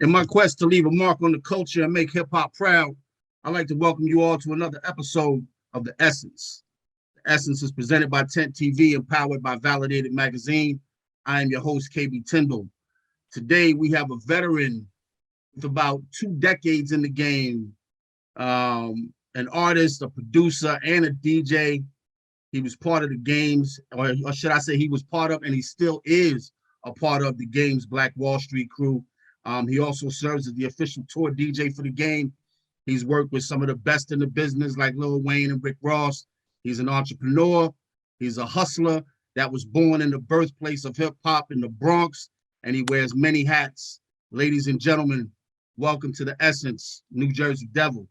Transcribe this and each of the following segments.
In my quest to leave a mark on the culture and make hip hop proud, I'd like to welcome you all to another episode of The Essence. The Essence is presented by Tent TV and powered by Validated Magazine. I am your host, KB Tyndall. Today, we have a veteran with about 2 decades in the game, an artist, a producer, and a DJ. He was part of the games, or should I say he was part of, and he still is a part of the game's Black Wall Street crew. He also serves as the official tour DJ for the game. He's worked with some of the best in the business like Lil Wayne and Rick Ross. He's an entrepreneur. He's a hustler that was born in the birthplace of hip hop in the Bronx, and he wears many hats. Ladies and gentlemen, welcome to The Essence, New Jersey Devil.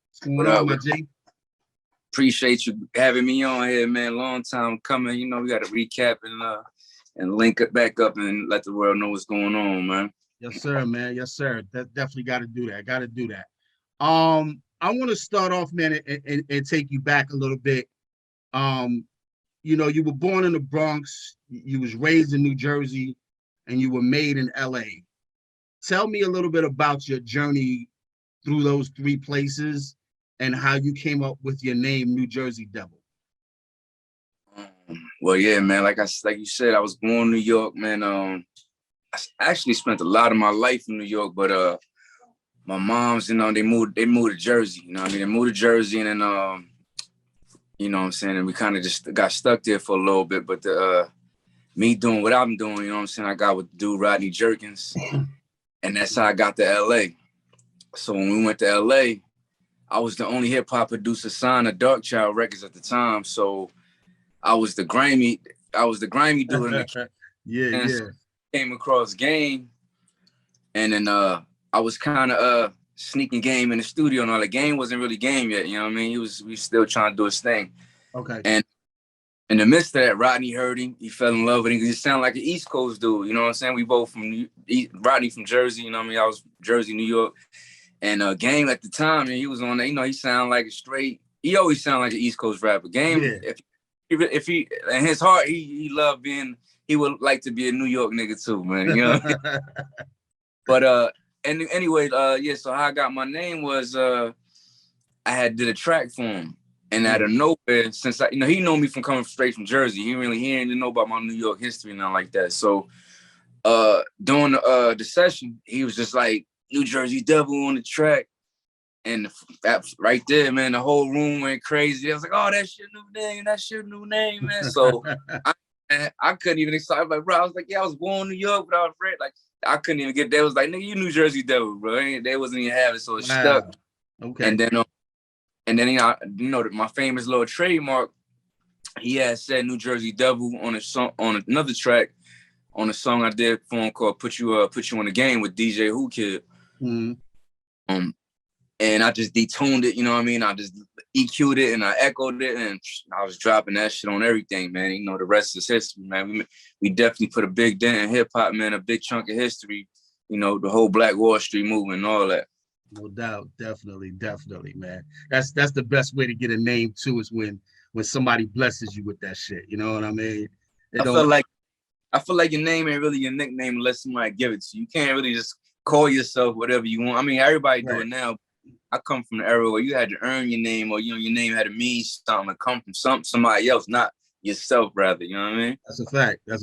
What's going on, my G? Appreciate you having me on here, man. Long time coming. You know, we got to recap and link it back up and let the world know what's going on, man. Yes, sir, man. Yes, sir. Definitely got to do that. Got to do that. I want to start off, man, and take you back a little bit. You know, you were born in the Bronx, you was raised in New Jersey, and you were made in LA. Tell me a little bit about your journey through those 3 places and how you came up with your name, New Jersey Devil. Well, yeah, man, like you said, I was born in New York, man. I actually spent a lot of my life in New York, but my mom's, you know, they moved to Jersey, you know what I mean? They moved to Jersey, and then, you know what I'm saying, and we kind of just got stuck there for a little bit, but me doing what I'm doing, you know what I'm saying, I got with the dude Rodney Jerkins, and that's how I got to LA. So when we went to LA, I was the only hip hop producer signed to Dark Child Records at the time, so I was the grimy dude in the yeah. So came across Game, and then I was kind of sneaking Game in the studio, and all the Game wasn't really Game yet, you know what I mean? We was still trying to do his thing. Okay. And in the midst of that, Rodney heard him. He fell in love with him because he sounded like an East Coast dude, you know what I'm saying? We both from Rodney from Jersey, you know what I mean? I was Jersey, New York. And Game at the time, and he was on there, you know, he sounded like he always sounded like an East Coast rapper. Game, yeah. If he in his heart, he loved he would like to be a New York nigga too, man, you know? But and anyway, yeah, so how I got my name was I had did a track for him, and out of nowhere, since he know me from coming straight from Jersey, he didn't know about my New York history and nothing like that. So during the session, he was just like, New Jersey Devil on the track, and that right there, man, the whole room went crazy. I was like, oh, that's your new name, man. So I couldn't even excite, like, bro, I was like, yeah, I was born in New York, but I was afraid, like, I couldn't even get there. It was like, nigga, you New Jersey Devil, bro. They wasn't even having it, so it stuck. Okay. And then you know, my famous little trademark, he had said New Jersey Devil on a song, on another track, on a song I did for him called Put You on the Game with DJ Who Kid. Mm-hmm. And I just detuned it, you know what I mean? I just EQ'd it and I echoed it, and I was dropping that shit on everything, man. You know, the rest is history, man. We definitely put a big dent in hip hop, man, a big chunk of history, you know, the whole Black Wall Street movement and all that. No doubt, definitely, man. That's the best way to get a name too, is when somebody blesses you with that shit. You know what I mean? I feel like your name ain't really your nickname unless somebody give it to you. You can't really just call yourself whatever you want. I mean, everybody do it now. I come from the era where you had to earn your name, or, you know, your name had to mean something, to come from somebody else, not yourself, rather. You know what I mean? That's a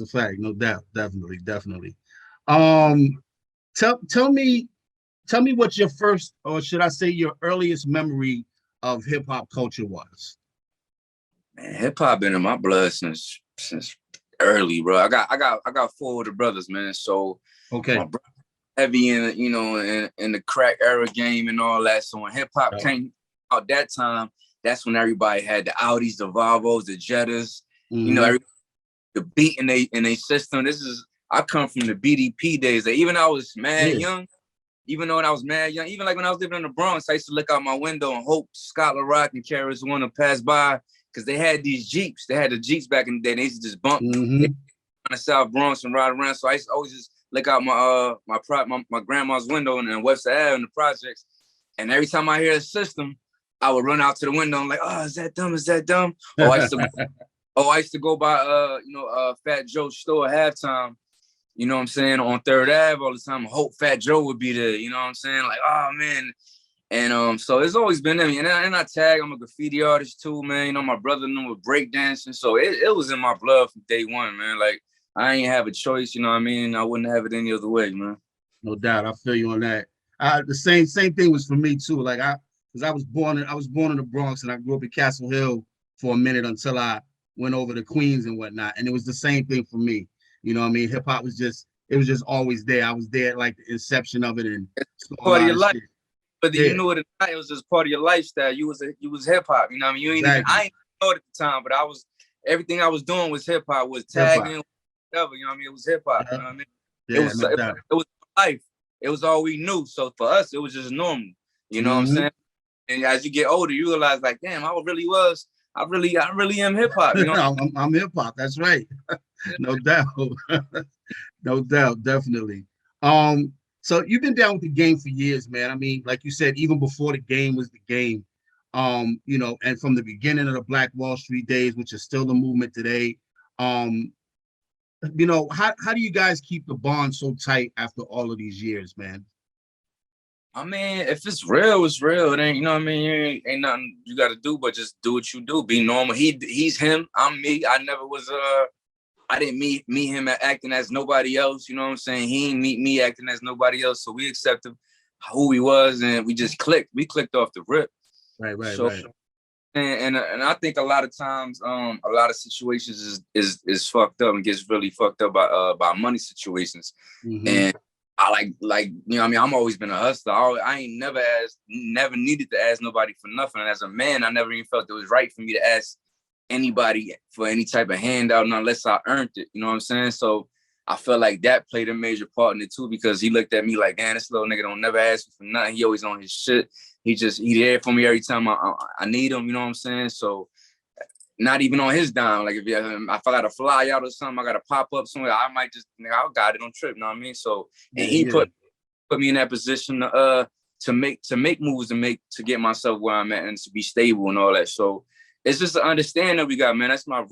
fact. No doubt. Definitely. Tell me what your first, or should I say your earliest memory of hip hop culture was. Man, hip hop been in my blood since early, bro. I got 4 older brothers, man. So okay, my brother heavy in, you know, in the crack era game and all that. So when hip hop came out that time, that's when everybody had the Audis, the Volvos, the Jettas, you know, the beat in they system. I come from the BDP days. That even I was mad young, even though when I was mad young, even like when I was living in the Bronx, I used to look out my window and hope Scott LaRock and Karis want to pass by, because they had these Jeeps. They had the Jeeps back in the day. They used to just bump on the South Bronx and ride around. So I used to always just look out my grandma's window in West Ave in the projects, and every time I hear a system, I would run out to the window and like, oh, is that dumb? Is that dumb? I used to go by Fat Joe's store at halftime. you know what I'm saying, on Third Ave all the time. I hope Fat Joe would be there, you know what I'm saying? Like, oh man. And so it's always been in me. And I tag, I'm a graffiti artist too, man. You know, my brother knew with breakdancing. So it was in my blood from day one, man. Like, I ain't have a choice, you know what I mean? I wouldn't have it any other way, man. No doubt. I feel you on that. The same thing was for me too. Like because I was born in the Bronx and I grew up in Castle Hill for a minute until I went over to Queens and whatnot. And it was the same thing for me. You know what I mean? Hip hop was just always there. I was there at like the inception of it and saw a Part of lot your of life. shit. Whether Yeah, you knew it or not, it was just part of your lifestyle. You was hip hop, you know what I mean? You ain't even, exactly. I ain't know it at the time, but everything I was doing was hip hop, was Hip hop. tagging, whatever, you know what I mean? It was hip hop, you Yeah, know what I mean? yeah, no doubt. It was life. It was all we knew. So for us, it was just normal. You know what I'm saying? And as you get older, you realize like, damn, I really am hip hop, you know? I'm hip hop. That's right. No doubt. No doubt, definitely. So you've been down with the game for years, man. I mean, like you said, even before the game was the game. You know, and from the beginning of the Black Wall Street days, which is still the movement today. Um, you know, how do you guys keep the bond so tight after all of these years, man? I mean, if it's real, it's real. It ain't, you know what I mean? Ain't nothing you got to do but just do what you do. Be normal. He's him. I'm me. I never was I didn't meet him acting as nobody else. You know what I'm saying? He didn't meet me acting as nobody else. So we accepted who he was, and we just clicked. We clicked off the rip. Right, So right. and I think a lot of times, a lot of situations is fucked up and gets really fucked up by money situations. Mm-hmm. And I like you know what I mean, I'm always been a hustler. I ain't never needed to ask nobody for nothing. And as a man, I never even felt it was right for me to ask anybody for any type of handout unless I earned it. You know what I'm saying? So I felt like that played a major part in it too, because he looked at me like, man, this little nigga don't never ask me for nothing. He always on his shit. He there for me every time I need him. You know what I'm saying? So not even on his dime. Like if I got to fly out or something, I got to pop up somewhere, I might just, I got it on trip. You know what I mean? So, and he put me in that position to make moves, to get myself where I'm at and to be stable and all that. So it's just an understanding that we got, man. That's my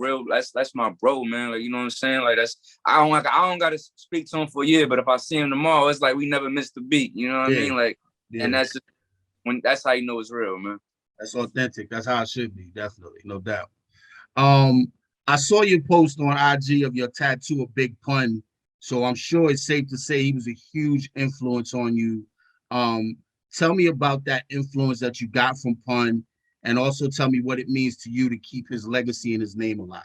my bro, man. Like, you know what I'm saying? Like I don't got to speak to him for a year, but if I see him tomorrow, it's like we never missed a beat. You know what I mean? Like, and that's how you know it's real, man. That's authentic. That's how it should be. Definitely, no doubt. I saw your post on IG of your tattoo of Big Pun, so I'm sure it's safe to say he was a huge influence on you. Tell me about that influence that you got from Pun, and also tell me what it means to you to keep his legacy and his name alive.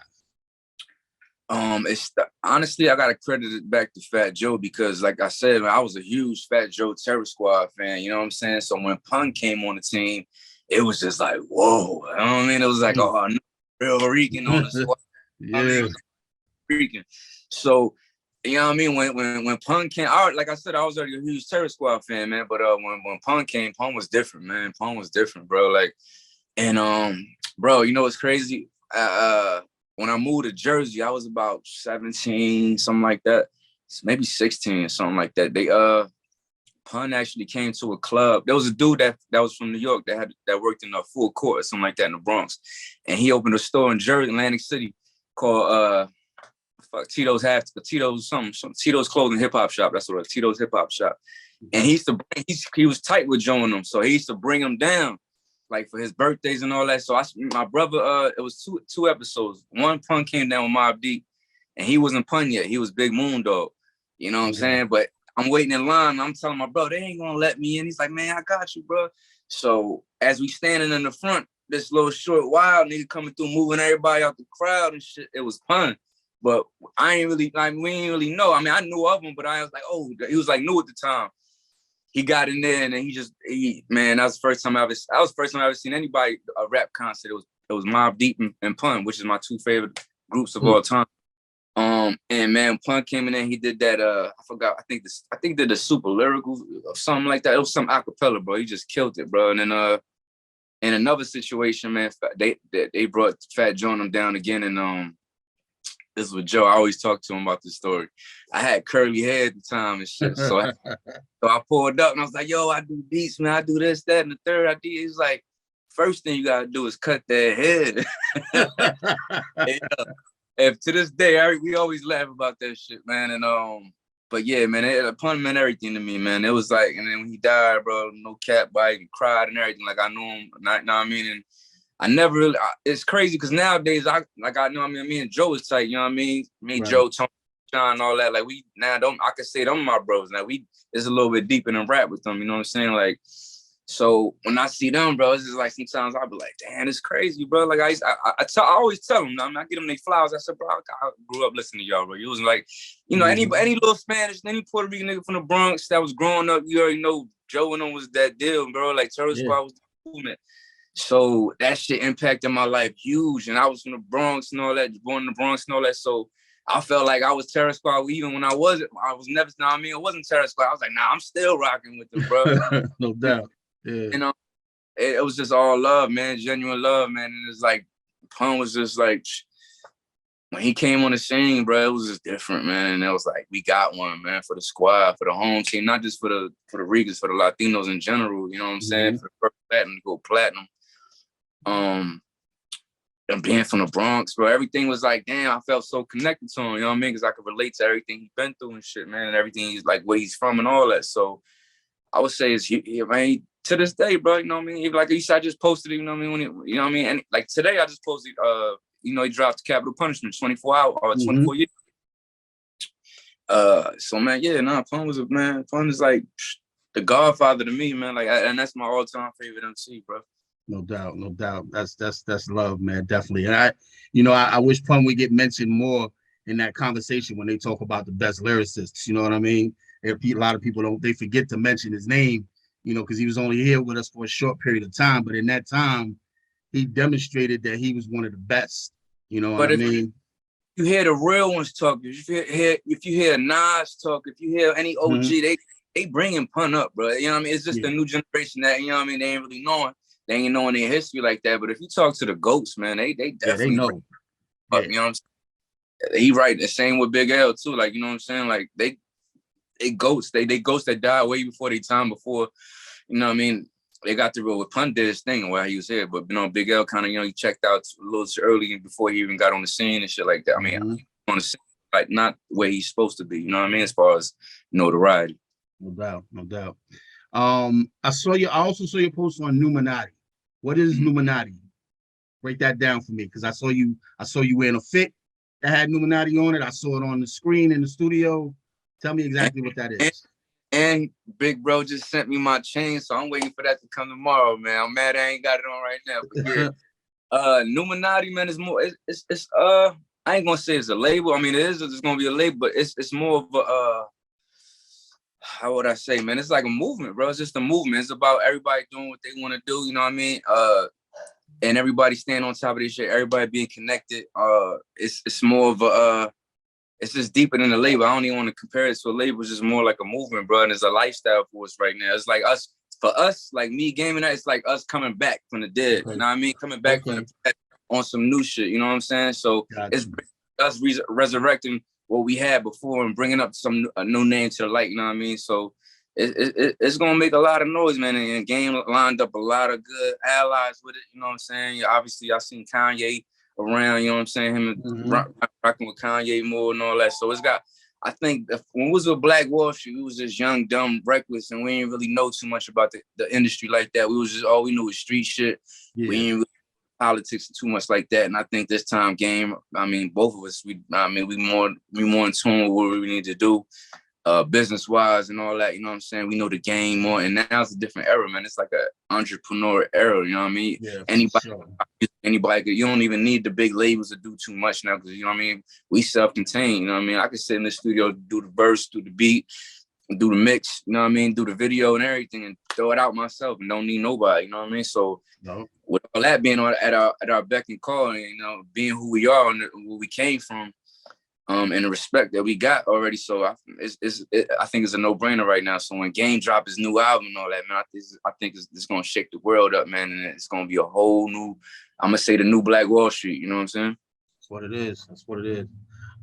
Honestly, I gotta credit it back to Fat Joe, because like I said, man, I was a huge Fat Joe Terror Squad fan, you know what I'm saying? So when Pun came on the team, it was just like, whoa, you know what I mean? It was like, oh, no, real Rican on the squad. I mean, it was Rican. So, you know what I mean? When Pun came out, like I said, I was already a huge Terror Squad fan, man. But when Pun came, Pun was different, man. Pun was different, bro. Like, and bro, you know what's crazy? When I moved to Jersey, I was about 17, something like that. Maybe 16, something like that. Pun actually came to a club. There was a dude that was from New York that worked in a full court or something like that in the Bronx. And he opened a store in Jersey, Atlantic City, called Tito's Tito's Clothing Hip Hop Shop. That's what it was, Tito's Hip Hop Shop. And he was tight with Joe and them. So he used to bring them down, like for his birthdays and all that. So my brother, it was two episodes. One, Pun came down with Mobb Deep, and he wasn't Pun yet. He was Big Moon Dog. You know what I'm saying? But I'm waiting in line. I'm telling my bro, they ain't gonna let me in. He's like, man, I got you, bro. So as we standing in the front, this little short wild nigga coming through, moving everybody out the crowd and shit. It was Pun. But we ain't really know. I mean, I knew of him, but I was like, oh, he was like new at the time. He got in there and then man, that was the first time I ever seen anybody a rap concert. It was Mobb Deep and Pun, which is my two favorite groups of all time. And man, Pun came in there, he did that, I forgot, I think did the super lyrical or something like that. It was some acapella, bro. He just killed it, bro. And then in another situation, man, they brought Fat Joe them down again, and this was Joe. I always talk to him about this story. I had curly hair at the time and shit. So I pulled up and I was like, yo, I do beats, man. I do this, that, and the third. I did. He's like, first thing you gotta do is cut that head. And to this day, we always laugh about that shit, man. And But yeah, man, Pun meant everything to me, man. It was like, and then when he died, bro, no cap, bite and cried and everything. Like I knew him, know what I mean? And I never really, it's crazy because nowadays, I know what I mean? Me and Joe is tight, you know what I mean? Me, right. Joe, Tony, John, all that. Like we now don't, I can say them my bros. Now it's a little bit deeper than rap with them, you know what I'm saying? Like, so when I see them, bro, it's just like sometimes I'll be like, damn, it's crazy, bro. Like I always tell them, I mean, I get them their flowers. I said, bro, I grew up listening to y'all, bro. You was like, you know, any little Spanish, any Puerto Rican nigga from the Bronx that was growing up, you already know Joe and them was that deal, bro. Like Terror Squad was the movement. So that shit impacted my life huge. And I was from the Bronx and all that, born in the Bronx and all that. So I felt like I was Terror Squad even when I was never, you know what I mean? It wasn't Terror Squad. I was like, nah, I'm still rocking with them, bro. No doubt. Yeah. You know, it was just all love, man, genuine love, man. And it's like, Pun was just like, when he came on the scene, bro, it was just different, man. And it was like, we got one, man, for the squad, for the home team, not just for the Ricans, for the Latinos in general, you know what I'm saying? For the first platinum to go platinum. And being from the Bronx, bro, everything was like, damn, I felt so connected to him, you know what I mean? Because I could relate to everything he's been through and shit, man, and everything he's like, where he's from and all that. So I would say is, man, to this day, bro, you know what I mean? Even like I just posted it, you know what I mean? You know what I mean? And like today, I just posted, you know, he dropped Capital Punishment, 24 hours or 24 years. So man, yeah, nah, Pun was Pun is like the godfather to me, man. Like, and that's my all-time favorite MC, bro. No doubt, no doubt. That's love, man, definitely. And I wish Pun would get mentioned more in that conversation when they talk about the best lyricists. You know what I mean? A lot of people they forget to mention his name, you know, because he was only here with us for a short period of time. But in that time, he demonstrated that he was one of the best. You know what I mean? You hear the real ones talk. If you hear Nas talk, if you hear any OG, they bringing Pun up, bro. You know what I mean? It's just the new generation that, you know what I mean, they ain't really knowing. They ain't knowing their history like that. But if you talk to the GOATs, man, they definitely they know. Up, you know what I'm saying? He right. The same with Big L too. Like, you know what I'm saying? Like they GOATs. They GOATs that died way before their time, before, you know what I mean? They got the real with Pun did his thing while he was here. But, you know, Big L kind of, you know, he checked out a little too early before he even got on the scene and shit like that. I mean, on the scene, like not where he's supposed to be, you know what I mean? As far as notoriety. No doubt, no doubt. I also saw your post on Numinati. What is Numinati? Break that down for me, because I saw you wearing a fit that had Numinati on it. I saw it on the screen in the studio. Tell me exactly what that is. And Big Bro just sent me my chain, so I'm waiting for that to come tomorrow, man. I'm mad I ain't got it on right now. But yeah, Numinati, man, is more. It's I ain't gonna say it's a label. I mean, it's gonna be a label, but it's more of a how would I say, man? It's like a movement, bro. It's just a movement. It's about everybody doing what they want to do. You know what I mean? And everybody staying on top of this shit. Everybody being connected. It's more of a it's just deeper than a label. I don't even want to compare it to a label. It's just more like a movement, bro. And it's a lifestyle for us right now. It's like for us, like me gaming that, it's like us coming back from the dead. Okay. You know what I mean? Coming back from the dead on some new shit. You know what I'm saying? So it's us resurrecting what we had before and bringing up a new name to the light. You know what I mean? So it's gonna make a lot of noise, man. And the game lined up a lot of good allies with it. You know what I'm saying? Obviously, I seen Kanye around, you know what I'm saying? Him rocking with Kanye more and all that. So it's got, I think when we was with Black Wall Street, we was just young, dumb, reckless, and we didn't really know too much about the industry like that. We was just, all we knew was street shit. Yeah. We didn't really politics too much like that. And I think this time game, I mean, both of us, we more in tune with what we need to do. Business wise and all that, you know what I'm saying? We know the game more, and now it's a different era, man. It's like an entrepreneur era, you know what I mean? Yeah, anybody, you don't even need the big labels to do too much now, because you know what I mean? We self-contained, you know what I mean? I can sit in the studio, do the verse, do the beat, do the mix, you know what I mean? Do the video and everything, and throw it out myself, and don't need nobody, you know what I mean? So with all that being at our beck and call, and, you know, being who we are and where we came from, and the respect that we got already. So I think it's a no-brainer right now. So when Game drop his new album and all that, man, I think it's going to shake the world up, man. And it's going to be a whole new, I'm going to say the new Black Wall Street. You know what I'm saying? That's what it is. That's what it is.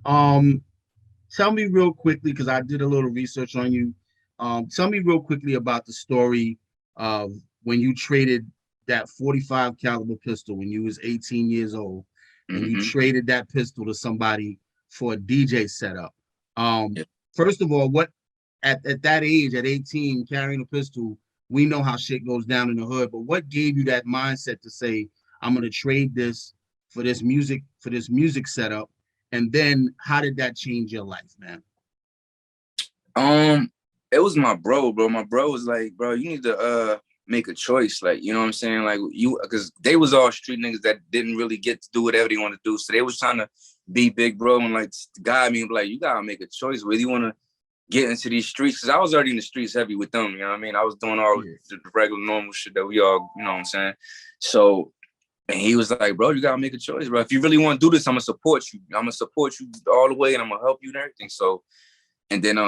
Tell me real quickly, because I did a little research on you. Tell me real quickly about the story of when you traded that 45 caliber pistol when you was 18 years old, and you traded that pistol to somebody for a DJ setup. first of all, what at that age, at 18, carrying a pistol, we know how shit goes down in the hood. But what gave you that mindset to say, I'm gonna trade this for this music setup? And then how did that change your life, man? It was my bro. My bro was like, bro, you need to make a choice. Like, you know what I'm saying? Like because they was all street niggas that didn't really get to do whatever they want to do. So they was trying to be big bro and like guide me and be like, you gotta make a choice whether you want to get into these streets. Cause I was already in the streets heavy with them. You know what I mean? I was doing all the regular normal shit that we all, you know what I'm saying? So, and he was like, bro, you gotta make a choice, bro. If you really want to do this, I'm gonna support you. I'm gonna support you all the way and I'm gonna help you and everything. So, and then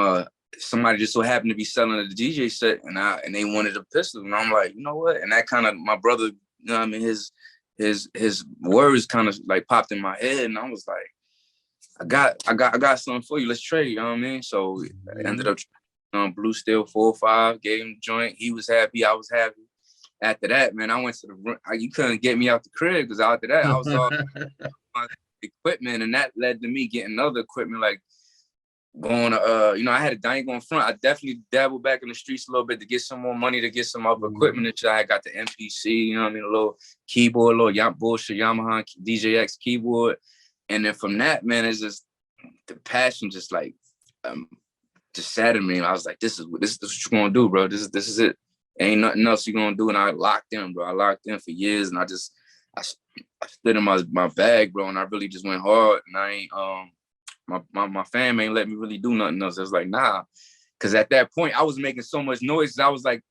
somebody just so happened to be selling a DJ set and they wanted a pistol. And I'm like, you know what? And that kind of, my brother, you know what I mean? His words kind of like popped in my head. And I was like, I got something for you. Let's trade, you know what I mean? So I ended up Blue Steel 4-5, gave him the joint. He was happy, I was happy. After that, man, I went to you couldn't get me out the crib because after that, I was all my equipment, and that led to me getting other equipment, like going to, you know, I ain't going front. I definitely dabbled back in the streets a little bit to get some more money to get some other equipment and shit. I got the MPC, you know what I mean? A little keyboard, a little bullshit Yamaha DJX keyboard. And then from that, man, it's just the passion just like, just sat in me. And I was like, this is what you're going to do, bro. This is it. Ain't nothing else you're going to do. And I locked in, bro. I locked in for years. And I stood in my bag, bro. And I really just went hard. And I ain't, my fam ain't let me really do nothing else. I was like, nah. Cause at that point I was making so much noise. I was like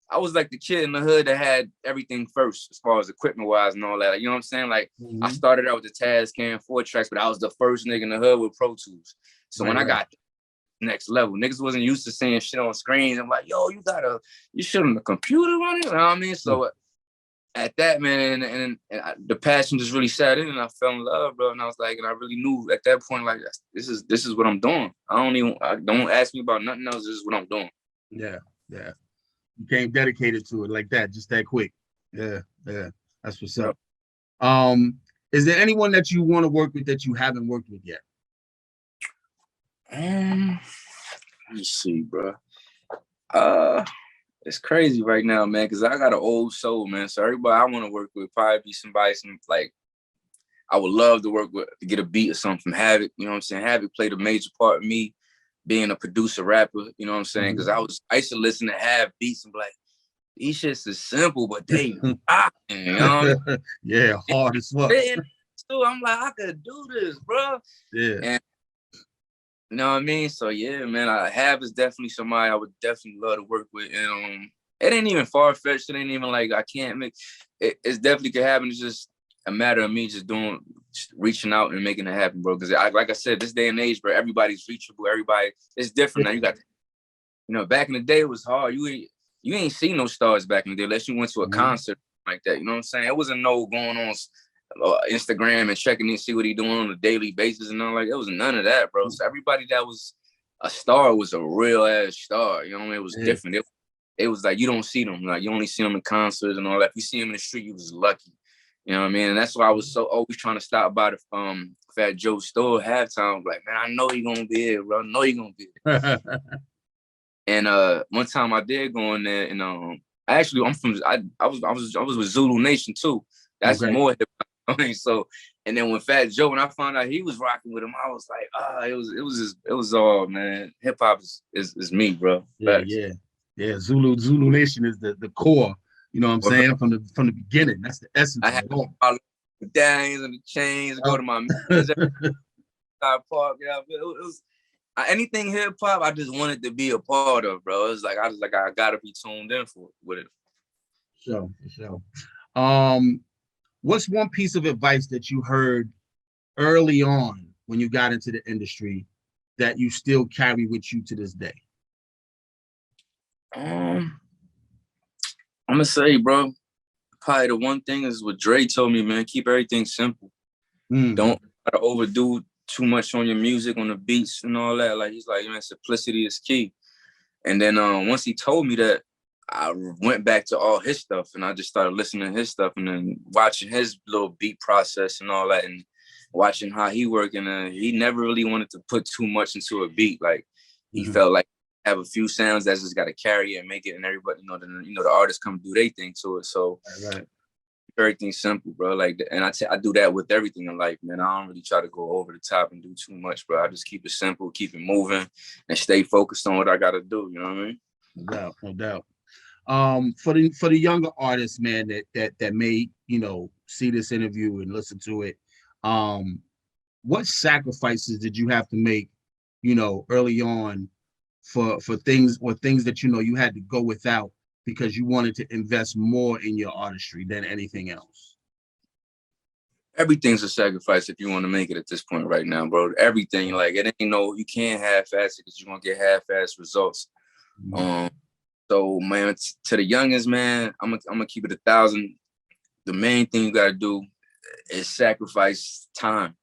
the kid in the hood that had everything first as far as equipment wise and all that. Like, you know what I'm saying? Like I started out with the Tascam 4 tracks, but I was the first nigga in the hood with Pro Tools. So when I got next level, niggas wasn't used to seeing shit on screens. I'm like, yo, you shit on the computer running? You know what I mean? So at that, man, and the passion just really sat in and I fell in love, bro. And I was like, and I really knew at that point, like, this is what I'm doing. Don't ask me about nothing else. This is what I'm doing. Yeah. You came dedicated to it like that, just that quick. Yeah. That's what's up. Is there anyone that you want to work with that you haven't worked with yet? Let me see, bro. It's crazy right now, man, because I got an old soul, man. So everybody I want to work with probably be somebody, like, I would love to work with, to get a beat or something from Havoc. You know what I'm saying? Havoc played a major part in me being a producer, rapper. You know what I'm saying? Because I used to listen to Have beats and be like, these shits is simple, but they rocking, you know? Yeah, hard as fuck. So I'm like, I could do this, bro. Yeah. And you know what I mean? So yeah, man, Have is definitely somebody I would definitely love to work with. And it ain't even far-fetched. It ain't even like I can't make it. It's definitely could happen. It's just a matter of me just reaching out and making it happen, bro. Because like I said, this day and age, bro, everybody's reachable. Everybody, it's different now. You got, you know, back in the day it was hard. You ain't seen no stars back in the day unless you went to a concert like that. You know what I'm saying? It wasn't no going on Instagram and checking to see what he doing on a daily basis and all like. It was none of that, bro. So everybody that was a star was a real ass star. You know what I mean? It was different. It was like you don't see them. Like you only see them in concerts and all that. If you see them in the street, you was lucky. You know what I mean? And that's why I was so always trying to stop by the Fat Joe store halftime. Like, man, I know he gonna be here, bro. I know he gonna be here. And one time I did go in there, and I was with Zulu Nation too. That's more hip hop. So, and then when Fat Joe, when I found out he was rocking with him, I was like, it was all, man. Hip hop is me, bro. Yeah. Zulu Nation is the core. You know what I'm saying? From the beginning, that's the essence. I had all the medallions and the chains. Go to my park. Yeah, it was. Anything hip hop, I just wanted to be a part of, bro. It's like I gotta be tuned in with it. For sure. What's one piece of advice that you heard early on when you got into the industry that you still carry with you to this day? I'm gonna say, bro, probably the one thing is what Dre told me, man. Keep everything simple. Don't try to overdo too much on your music, on the beats and all that. Like, he's like, man, simplicity is key. And then once he told me that, I went back to all his stuff and I just started listening to his stuff and then watching his little beat process and all that and watching how he worked. And he never really wanted to put too much into a beat. Like, he felt like have a few sounds that's just got to carry it and make it, and everybody, the artists come do their thing to it. So everything's simple, bro. Like, and I do that with everything in life, man. I don't really try to go over the top and do too much, bro. I just keep it simple, keep it moving, and stay focused on what I got to do. You know what I mean? No doubt. For the younger artists, man, that may, see this interview and listen to it, what sacrifices did you have to make, early on for things that you had to go without because you wanted to invest more in your artistry than anything else? Everything's a sacrifice if you want to make it at this point right now, bro. Everything, like, it ain't you can't half-ass it because you're gonna get half-ass results. So, man, to the youngest, man, I'm gonna keep it 1,000. The main thing you gotta do is sacrifice time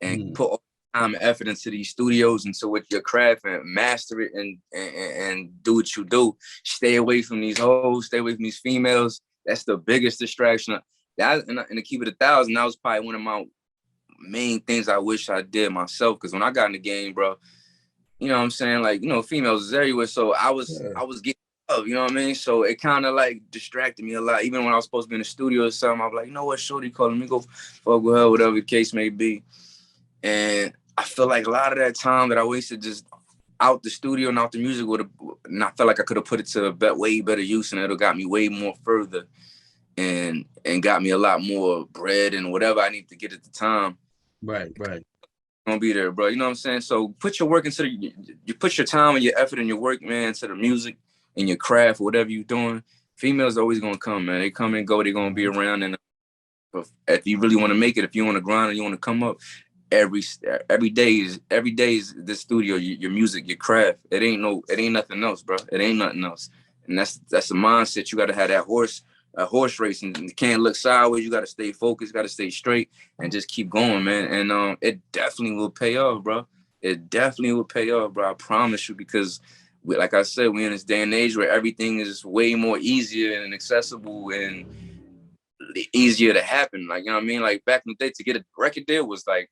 and put all time and effort into these studios, into with your craft, and master it and do what you do. Stay away from these hoes, stay away from these females. That's the biggest distraction. And to keep it 1,000, that was probably one of my main things I wish I did myself. Because when I got in the game, bro, you know what I'm saying? Like, females is everywhere. So I was getting up, you know what I mean? So it kind of like distracted me a lot. Even when I was supposed to be in the studio or something, I was like, you know what, shorty calling me, go fuck with her, whatever the case may be. And I feel like a lot of that time that I wasted just out the studio and out the music and I felt like I could have put it to way better use, and it'll got me way more further and got me a lot more bread and whatever I need to get at the time. Right. Gonna be there, bro. You know what I'm saying? So put your work into you put your time and your effort and your work, man, to the music and your craft, whatever you're doing. Females are always gonna come, man. They come and go. They're gonna be around. And if you really want to make it, if you want to grind and you want to come up, every day is the studio, your music, your craft. It ain't nothing else, bro. It ain't nothing else. And that's the mindset. You got to have that horse race, and you can't look sideways. You got to stay focused, got to stay straight, and just keep going, man. And it definitely will pay off, bro. It definitely will pay off, bro. I promise you, because like I said, we're in this day and age where everything is way more easier and accessible and easier to happen. Like, you know what I mean? Like, back in the day, to get a record deal was like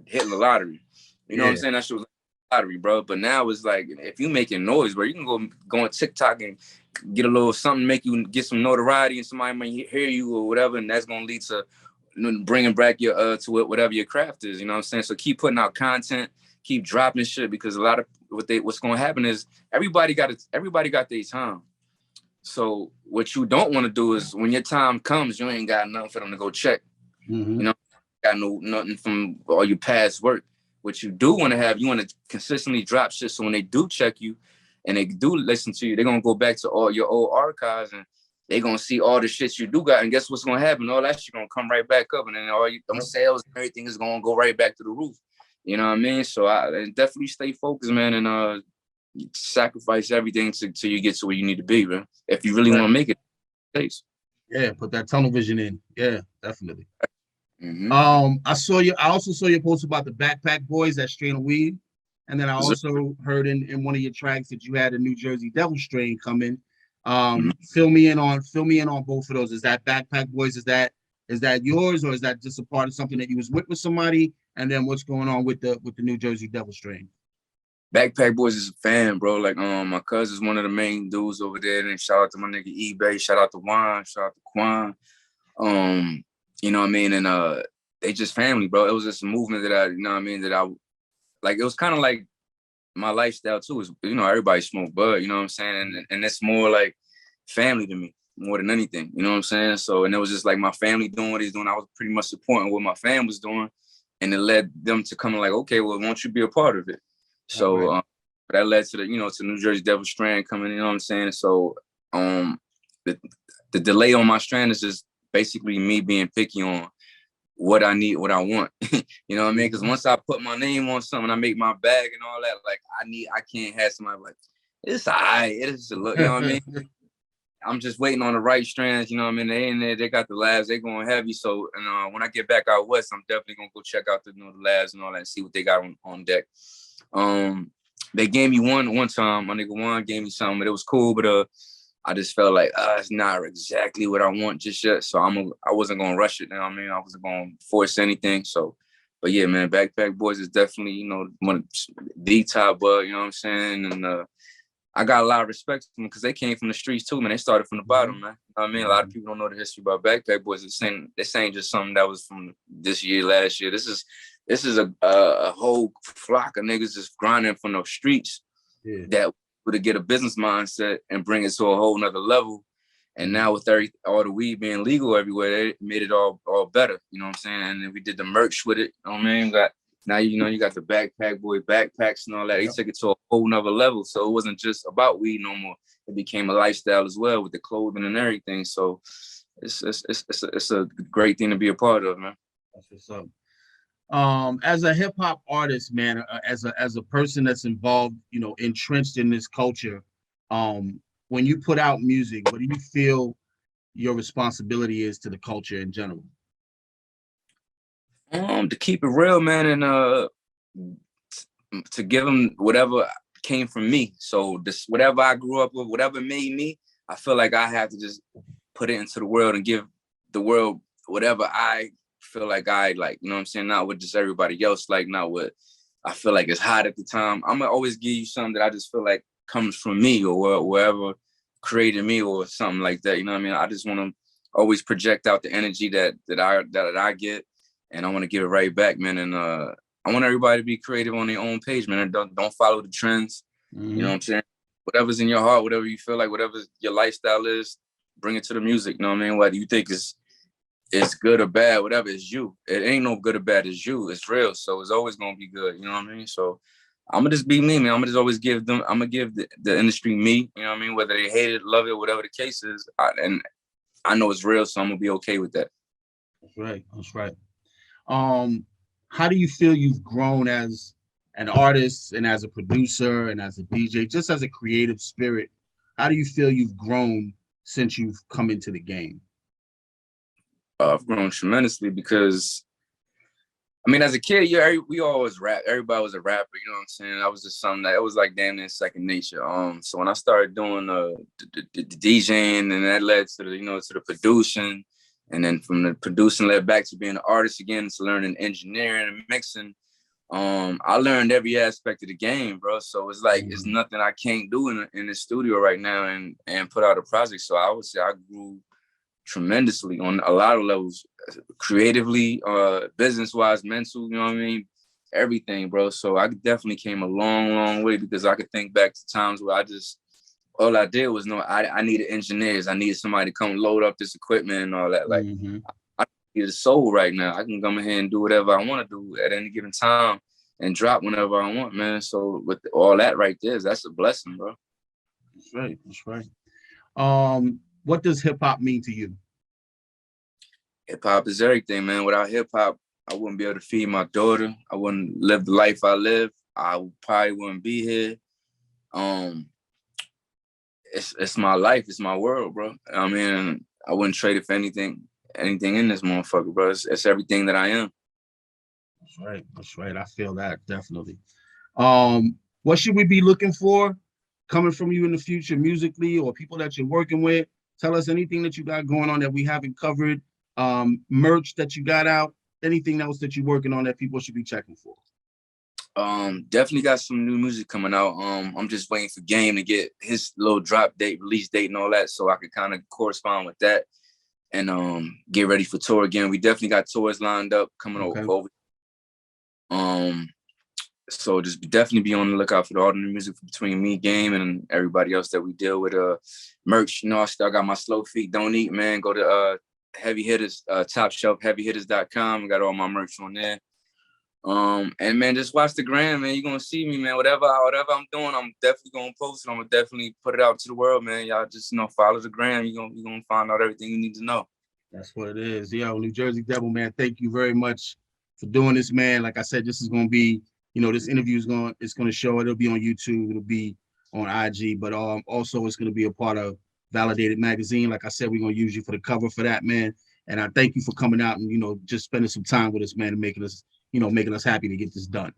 hitting the lottery. You know what I'm saying? That shit was like lottery, bro. But now it's like, if you making noise, bro, you can go on TikTok and get a little something, make you get some notoriety, and somebody might hear you or whatever, and that's gonna lead to bringing back your to whatever your craft is. You know what I'm saying? So keep putting out content, keep dropping shit, because a lot of what's gonna happen is everybody got their time. So what you don't want to do is, when your time comes, you ain't got nothing for them to go check. You know, got nothing from all your past work. What you do want to have, you want to consistently drop shit, so when they do check you and they do listen to you, they're gonna go back to all your old archives, and they're gonna see all the shit you do got, and guess what's gonna happen? All that shit gonna come right back up, and then all them sales and everything is gonna go right back to the roof. You know what I mean? So I definitely stay focused, man, and sacrifice everything till you get to where you need to be, man. If you really want to make it, thanks. Yeah, put that tunnel vision in. Yeah, definitely. I also saw your post about the Backpack Boys, that strain of weed, and then I also heard in one of your tracks that you had a New Jersey Devil strain coming. Fill me in on both of those. Is that Backpack Boys? Is that yours, or is that just a part of something that you was with somebody? And then what's going on with the New Jersey Devil strain? Backpack Boys is a fan, bro. Like, my cousin's one of the main dudes over there. And shout out to my nigga eBay. Shout out to Juan. Shout out to Quan. You know what I mean? And they just family, bro. It was just a movement that it was kind of like my lifestyle too. Is, everybody smoke bud, you know what I'm saying? And it's more like family to me, more than anything. You know what I'm saying? So, and it was just like my family doing what he's doing. I was pretty much supporting what my fam was doing. And it led them to come like, okay, well, won't you be a part of it? So that led to to New Jersey Devil strand coming, you know what I'm saying? So the delay on my strand is just basically me being picky on what I need, what I want. You know what I mean? Because once I put my name on something, I make my bag and all that, like I can't have somebody like, it's all right, it is a look, you know what I mean? I'm just waiting on the right strands, you know what I mean? They in there, they got the labs, they going heavy. So, and when I get back out west, I'm definitely gonna go check out the labs and all that and see what they got on deck. They gave me one time, my nigga Juan gave me something, but it was cool, but I just felt like it's not exactly what I want just yet. So I wasn't gonna rush it, you know what I mean? I wasn't gonna force anything. So But yeah, man, Backpack Boys is definitely, you know, one of the top, you know what I'm saying? And I got a lot of respect for them because they came from the streets too, man. They started from the bottom, man. You know what I mean? A lot of people don't know the history about Backpack Boys. This ain't just something that was from this year, last year. This is a whole flock of niggas just grinding from the streets that would get a business mindset and bring it to a whole nother level. And now with all the weed being legal everywhere, they made it all better. You know what I'm saying? And then we did the merch with it. You know what I mean? Now, you know, you got the Backpack Boy backpacks and all that. They took it to a whole nother level. So it wasn't just about weed no more. It became a lifestyle as well with the clothing and everything. So it's a great thing to be a part of, man. That's what's up. As a hip hop artist, man, as a person that's involved, you know, entrenched in this culture, when you put out music, what do you feel your responsibility is to the culture in general? To keep it real, man, and to give them whatever came from me. So this, whatever I grew up with, whatever made me, I feel like I have to just put it into the world and give the world whatever I feel like I like, you know what I'm saying? Not what just everybody else like, not what I feel like is hot at the time. I'm gonna always give you something that I just feel like comes from me or wherever created me or something like that. You know what I mean? I just want to always project out the energy that I get. And I want to give it right back, man. And I want everybody to be creative on their own page, man. And don't follow the trends. You know what I'm saying? Whatever's in your heart, whatever you feel like, whatever your lifestyle is, bring it to the music. You know what I mean? What you think is good or bad, whatever, it's you. It ain't no good or bad, it's you. It's real. So it's always gonna be good. You know what I mean? So I'm gonna just be me, man. I'm gonna just always give the industry me. You know what I mean? Whether they hate it, love it, whatever the case is. And I know it's real, so I'm gonna be okay with that. That's right. That's right. How do you feel you've grown as an artist and as a producer and as a DJ, just as a creative spirit? How do you feel you've grown since you've come into the game? I've grown tremendously because, I mean, as a kid, yeah, we always rap. Everybody was a rapper, you know what I'm saying? I was just something that it was like damn near second nature. So when I started doing the DJing, and that led to the producing. And then from the producing led back to being an artist again, to learning engineering and mixing. I learned every aspect of the game, bro. So it's like, it's nothing I can't do in the studio right now and put out a project. So I would say I grew tremendously on a lot of levels, creatively, business-wise, mental, you know what I mean? Everything, bro. So I definitely came a long, long way because I could think back to times where all I did was I needed engineers. I needed somebody to come load up this equipment and all that. Like, I need a soul right now. I can come in here and do whatever I want to do at any given time and drop whenever I want, man. So with all that right there, that's a blessing, bro. That's right. That's right. What does hip hop mean to you? Hip hop is everything, man. Without hip hop, I wouldn't be able to feed my daughter. I wouldn't live the life I live. I probably wouldn't be here. It's my life. It's my world, bro. I mean, I wouldn't trade it for anything in this motherfucker, bro. It's everything that I am. That's right. That's right. I feel that definitely. What should we be looking for coming from you in the future, musically, or people that you're working with? Tell us anything that you got going on that we haven't covered. Merch that you got out. Anything else that you're working on that people should be checking for? Definitely got some new music coming out. I'm just waiting for Game to get his little drop date, release date, and all that, so I could kind of correspond with that and get ready for tour again. We definitely got tours lined up coming over. So just definitely be on the lookout for all the new music between me, Game, and everybody else that we deal with. Merch, you know, I still got my Slow Feet Don't Eat, man. Go to Heavy Hitters, Top Shelf heavyhitters.com. Got all my merch on there. And man, just watch the gram, man. You're gonna see me, man. Whatever I'm doing, I'm definitely gonna post it. I'm gonna definitely put it out to the world, man. Y'all just follow the gram. You're gonna find out everything you need to know. That's what it is. Yo, New Jersey Devil, man. Thank you very much for doing this, man. Like I said, this is gonna be, this interview is gonna show. It'll be on YouTube. It'll be on IG, but also it's gonna be a part of Validated Magazine. Like I said, we're gonna use you for the cover for that, man. And I thank you for coming out and just spending some time with us, man, and making us happy to get this done.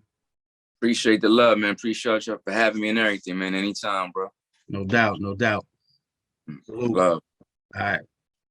Appreciate the love, man. Appreciate you for having me and everything, man. Anytime, bro. No doubt, no doubt. Love. All right.